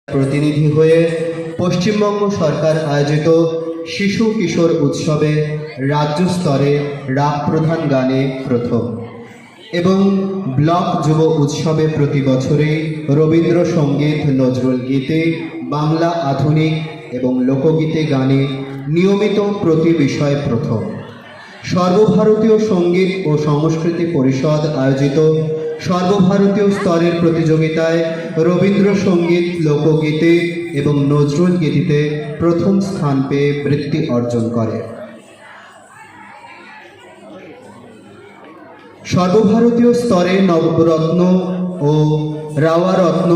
প্রতিনিধি হয়ে পশ্চিমবঙ্গ সরকার আয়োজিত শিশু কিশোর উৎসবে রাজ্য স্তরে রাগ প্রধান গানে প্রথম এবং ব্লক যুব উৎসবে প্রতি বছরই রবীন্দ্রসঙ্গীত, নজরুল গীতে, বাংলা আধুনিক এবং লোকগীতে গানে নিয়মিত প্রতি বিষয়ে প্রথম। সর্বভারতীয় সঙ্গীত ও সংস্কৃতি পরিষদ আয়োজিত সর্বভারতীয় স্তরের প্রতিযোগিতায় রবীন্দ্রসঙ্গীত, লোকগীতে এবং নজরুল গীতিতে প্রথম স্থান পেয়ে বৃত্তি অর্জন করে। সর্বভারতীয় স্তরে নবরত্ন ও রাওয়ারত্ন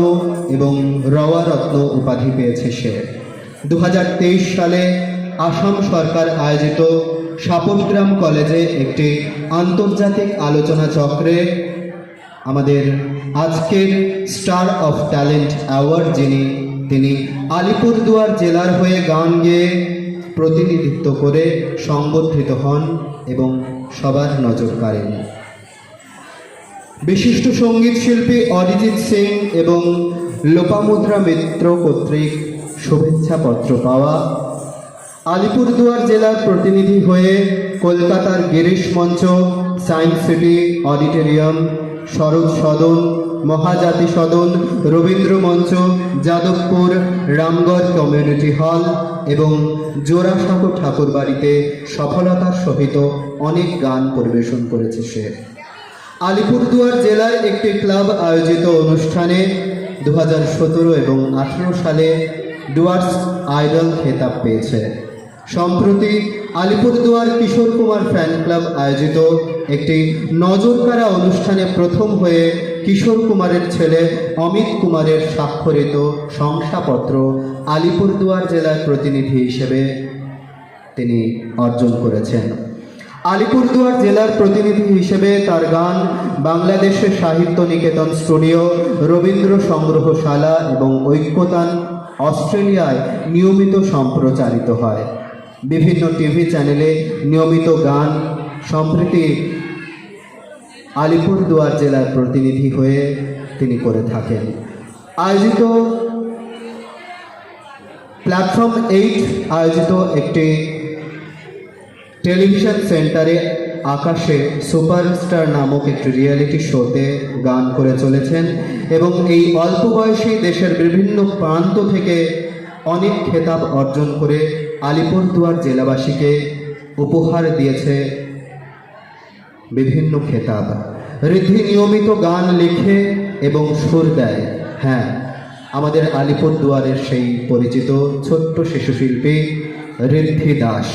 এবং রওয়ারত্ন উপাধি পেয়েছে সে। 2023 সালে আসাম সরকার আয়োজিত সাপগ্রাম কলেজে একটি আন্তর্জাতিক আলোচনা চক্রে আমাদের আজকের স্টার অফ ট্যালেন্ট অ্যাওয়ার্ড তিনি আলিপুরদুয়ার জেলার হয়ে গান গেয়ে প্রতিনিধিত্ব করে সংবর্ধিত হন এবং সবার নজর কাড়েন। বিশিষ্ট সঙ্গীত শিল্পী অরিজিৎ সিং এবং লোপামুদ্রা মিত্র কর্তৃক শুভেচ্ছাপত্র পাওয়া, আলিপুরদুয়ার জেলার প্রতিনিধি হয়ে কলকাতার গিরিশ মঞ্চ, সায়েন্স সিটি অডিটোরিয়াম, শরৎ সদন, মহাজাতি সদন, রবীন্দ্র মঞ্চ, যাদবপুর, রামগড় কমিউনিটি হল এবং জোড়াসাঁকো ঠাকুরবাড়িতে সফলতার সহিত অনেক গান পরিবেশন করেছে সে। আলিপুরদুয়ার জেলার একটি ক্লাব আয়োজিত অনুষ্ঠানে 2017 এবং 2018 সালে ডুয়ার্স আইডল খেতাব পেয়েছে। সম্প্রতি আলিপুরদুয়ার কিশোর কুমার ফ্যান ক্লাব আয়োজিত একটি নজরকাড়া অনুষ্ঠানে প্রথম হয়ে কিশোর কুমারের ছেলে অমিত কুমারের স্বাক্ষরিত শংসাপত্র আলিপুরদুয়ার জেলার প্রতিনিধি হিসেবে তিনি অর্জন করেছেন। আলিপুরদুয়ার জেলার প্রতিনিধি হিসেবে তার গান বাংলাদেশের সাহিত্য নিকেতন স্টুডিও, রবীন্দ্র সংগ্রহশালা এবং ঐক্যতান অস্ট্রেলিয়ায় নিয়মিত সম্প্রচারিত হয়। বিভিন্ন টিভি চ্যানেলে নিয়মিত গান সম্প্রতি আলিপুরদুয়ার জেলার প্রতিনিধি হয়ে তিনি করে থাকেন। আয়োজিত প্ল্যাটফর্ম 8 আয়োজিত একটি টেলিভিশন সেন্টারে আকাশে সুপারস্টার নামক একটি রিয়েলিটি শোতে গান করে চলেছেন এবং এই অল্প বয়সী দেশের বিভিন্ন প্রান্ত থেকে অনেক খেতাব অর্জন করে আলিপুরদুয়ার জেলাবাসীকে উপহার দিয়েছে বিভিন্ন খেতাব। ঋদ্ধি নিয়মিত গান লেখে এবং সুর দেয়। হ্যাঁ, আমাদের আলিপুরদুয়ারের সেই পরিচিত ছোট্ট শিশু শিল্পী ঋদ্ধি দাস,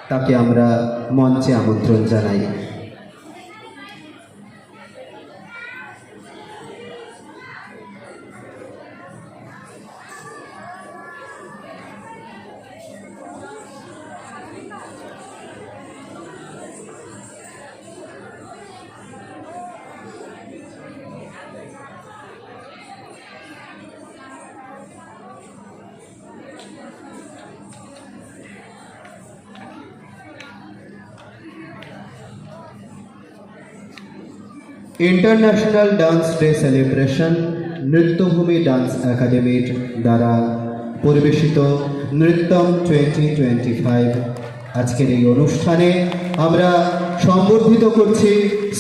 তাকে আমরা মঞ্চে আমন্ত্রণ জানাই। International dance day celebration Nrityabhumi dance একাডেমির দ্বারা পরিবেশিত নৃত্যম 2025 আজকের এই অনুষ্ঠানে আমরা সম্বর্ধিত করছি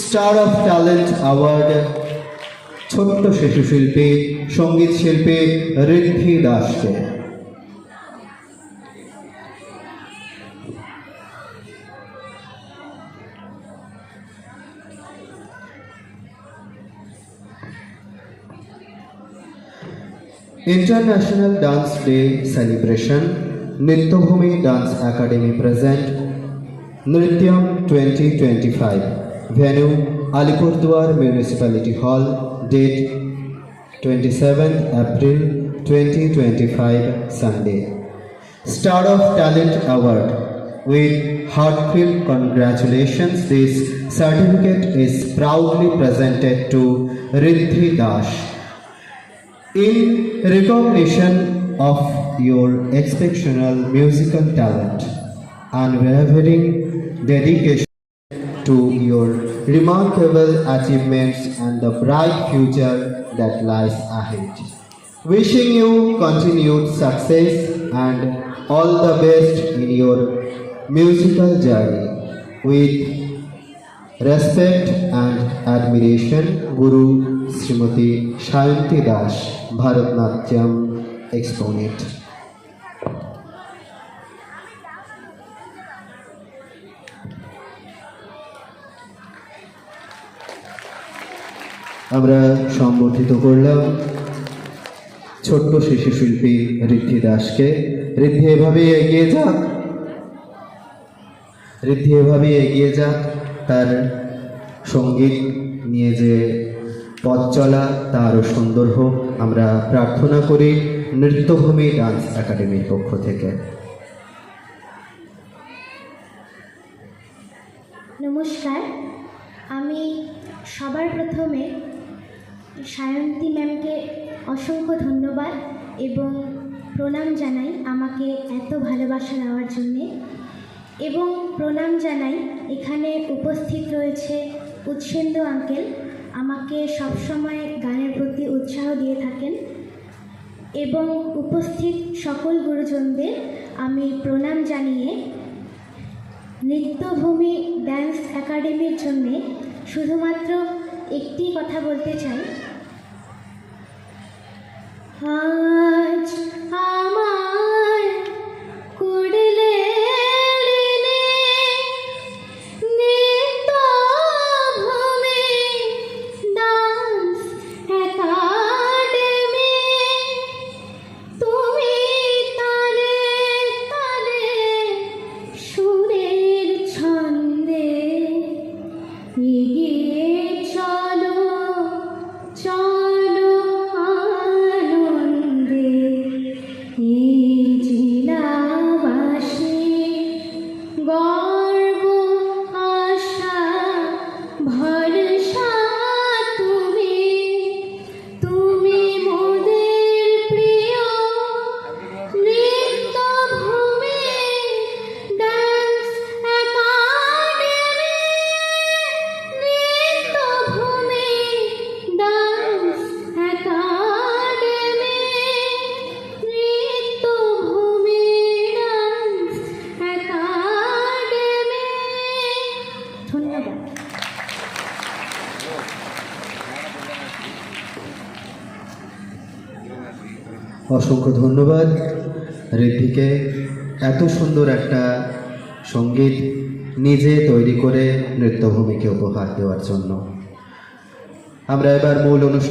স্টার অফ ট্যালেন্ট অ্যাওয়ার্ড ছোট্ট শিশু শিল্পী, সঙ্গীত শিল্পী ঋদ্ধি দাসকে। International Dance Day Celebration, Nrityabhumi Dance Academy present Nrityam 2025. Venue Alipurduar Municipality Hall. Date 27th April 2025 Sunday. Star of Talent Award. With heartfelt congratulations, this certificate is proudly presented to Ridhi Dash. In recognition of your exceptional musical talent, unwavering dedication to your remarkable achievements and the bright future that lies ahead. Wishing you continued success and all the best in your musical journey. With respect and admiration, Guru Srimati Shayanti Das, Bharatnatyam exponent. আমরা সম্বোধিত করলাম ছোট্ট শিশু শিল্পী ঋদ্ধি দাসকে। ঋদ্ধি এভাবেই এগিয়ে যাক, ঋদ্ধি এভাবেই এগিয়ে যাক, তার সঙ্গীত নিয়ে যে পথ চলা তা আরও সুন্দর হোক আমরা প্রার্থনা করি নৃত্যভূমি ডান্স একাডেমির পক্ষ থেকে। নমস্কার, আমি সবার প্রথমে সায়ন্তী ম্যামকে অসংখ্য ধন্যবাদ এবং প্রণাম জানাই আমাকে এত ভালোবাসা দেওয়ার জন্যে, এবং প্রণাম জানাই এখানে উপস্থিত রয়েছে উৎসেন্দু আঙ্কেল, আমাকে সবসময় গানের প্রতি উৎসাহ দিয়ে থাকেন, এবং উপস্থিত সকল গুরুজনদের আমি প্রণাম জানিয়ে নৃত্যভূমি ডান্স একাডেমির জন্যে শুধুমাত্র একটি কথা বলতে চাই। আজ আমার কুড়লে নৃত্যভূমি ডান্স একাডেমি, তুমি তালে তালে সুরের ছন্দে এগিয়ে চলো চলো আনন্দে, এই জেলাবাসী গর্ব আশা ভরসা তুমি, তুমি মোদের প্রিয় Nrityabhumi dance academy, Nrityabhumi dance academy, Nrityabhumi dance academy. ধন্যবাদ। অসংখ্য ধন্যবাদ ঋদ্ধিকে এত সুন্দর একটা সঙ্গীত নিজে তৈরি করে নৃত্যভূমিকে উপহার দেওয়ার জন্য। আমরা এবার মূল অনুষ্ঠান